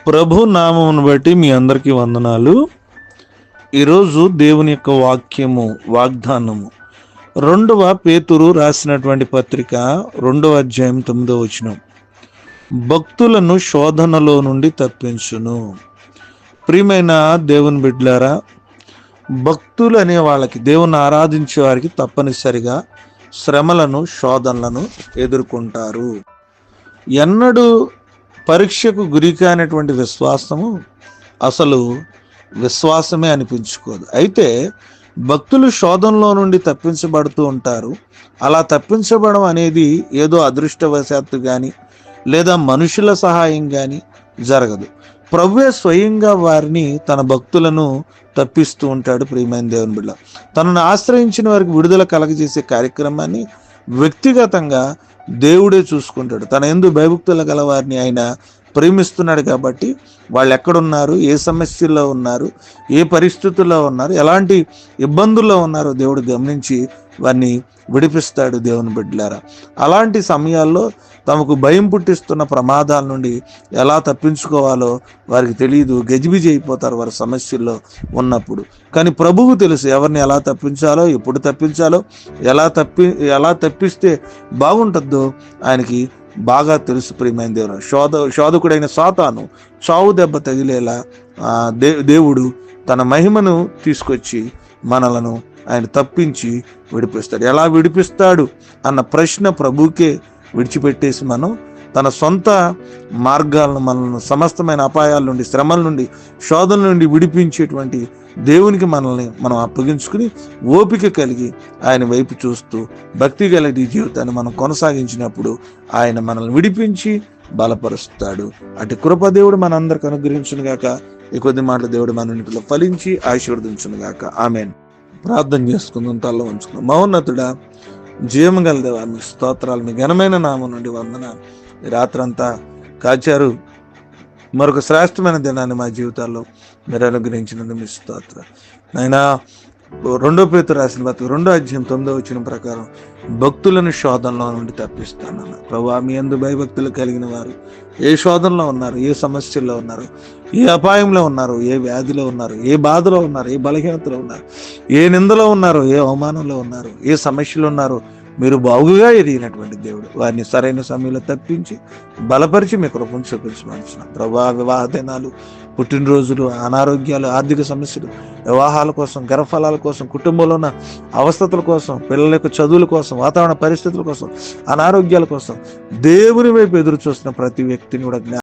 ప్రభు నామమును బట్టి మీ అందరికీ వందనాలు. ఈరోజు దేవుని యొక్క వాక్యము, వాగ్దానము 2వ పేతురు రాసినటువంటి పత్రిక 2వ అధ్యాయం 9వ వచనం. భక్తులను శోధనలో నుండి తప్పించును. ప్రియమైన దేవుని బిడ్డలారా, భక్తులు అనే వాళ్ళకి, దేవుని ఆరాధించే వారికి తప్పనిసరిగా శ్రమలను, శోధనలను ఎదుర్కొంటారు. ఎన్నడూ పరీక్షకు గురి కానటువంటి విశ్వాసము అసలు విశ్వాసమే అనిపించుకోదు. అయితే భక్తులు శోధనలో నుండి తప్పించబడుతూ ఉంటారు. అలా తప్పించబడడం అనేది ఏదో అదృష్టవశాత్తు కానీ లేదా మనుషుల సహాయం కానీ జరగదు. ప్రభువే స్వయంగా వారిని, తన భక్తులను తప్పిస్తూ ఉంటాడు. ప్రియమైన దేవుని బిడ్డ, తనను ఆశ్రయించిన వారికి విడుదల కలగజేసే కార్యక్రమాన్ని వ్యక్తిగతంగా దేవుడే చూసుకుంటాడు. తన యందు భయభక్తులు గల వారిని ఆయన ప్రేమిస్తున్నాడు. కాబట్టి వాళ్ళు ఎక్కడున్నారు, ఏ సమస్యల్లో ఉన్నారు, ఏ పరిస్థితుల్లో ఉన్నారు, ఎలాంటి ఇబ్బందుల్లో ఉన్నారో దేవుడు గమనించి వారిని విడిపిస్తాడు. దేవుని బిడ్డలారా, అలాంటి సమయాల్లో తమకు భయం పుట్టిస్తున్న ప్రమాదాల నుండి ఎలా తప్పించుకోవాలో వారికి తెలియదు. గజిబిజి అయిపోతారు వారి సమస్యల్లో ఉన్నప్పుడు. కానీ ప్రభువు తెలుసు ఎవరిని ఎలా తప్పించాలో, ఎప్పుడు తప్పించాలో, ఎలా తప్పిస్తే బాగుంటుందో ఆయనకి బాగా తెలుసు. ప్రియమైన దేవుడు, శోధకుడైన సాతాను చావు దెబ్బ తగిలేలా దేవుడు తన మహిమను తీసుకొచ్చి మనలను ఆయన తప్పించి విడిపిస్తాడు. ఎలా విడిపిస్తాడు అన్న ప్రశ్న ప్రభువుకే విడిచిపెట్టేసి మనం తన సొంత మార్గాలను, మనల్ని సమస్తమైన అపాయాల నుండి, శ్రమల నుండి, శోధనల నుండి విడిపించేటువంటి దేవునికి మనల్ని మనం అప్పగించుకుని ఓపిక కలిగి ఆయన వైపు చూస్తూ భక్తి కలిగి జీవితాన్ని మనం కొనసాగించినప్పుడు ఆయన మనల్ని విడిపించి బలపరుస్తాడు. అటు కృప దేవుడు మనందరికి అనుగ్రహించును గాక. ఈ కొద్ది మాటలు దేవుడు మన ఇంటిలో ఫలించి ఆశీర్వదించును గాక. ఆమేన్. ప్రార్థన చేసుకుందాం, తల్ల ఉంచుకుందాం. మహోన్నతుడా, జీవము గల దేవా, మీ స్తోత్రాలు, మీ ఘనమైన నామం నుండి వందనాలు. రాత్రంతా కాచారు, మరొక శ్రేష్టమైన దినాన్ని మా జీవితాల్లో మీరు అనుగ్రహించినందుకు మీ స్తోత్రాలు. నాయనా, 2వ పేతురు రాసిన పత్రిక 2వ అధ్యాయం 9వ వచనం ప్రకారం భక్తులను శోధనలో నుండి తప్పిస్తానన్న ప్రభువా, మీ యందు భయభక్తులు కలిగిన వారు ఏ శోధనలో ఉన్నారు, ఏ సమస్యల్లో ఉన్నారు, ఏ అపాయంలో ఉన్నారు, ఏ వ్యాధిలో ఉన్నారు, ఏ బాధలో ఉన్నారు, ఏ బలహీనతలో ఉన్నారు, ఏ నిందలో ఉన్నారు, ఏ అవమానంలో ఉన్నారు, ఏ సమస్యలు ఉన్నారు, మీరు బాగుగా ఎదిగినటువంటి దేవుడు వారిని సరైన సమయంలో తప్పించి బలపరిచి మీ కృపను చూపించమంటున్నాం. ప్రభా, వివాహ దినాలు, పుట్టినరోజులు, అనారోగ్యాలు, ఆర్థిక సమస్యలు, వివాహాల కోసం, గర్భఫలాల కోసం, కుటుంబంలో ఉన్న అవస్థతల కోసం, పిల్లల యొక్క చదువుల కోసం, వాతావరణ పరిస్థితుల కోసం, అనారోగ్యాల కోసం దేవుని వైపు ఎదురు చూస్తున్న ప్రతి వ్యక్తిని కూడా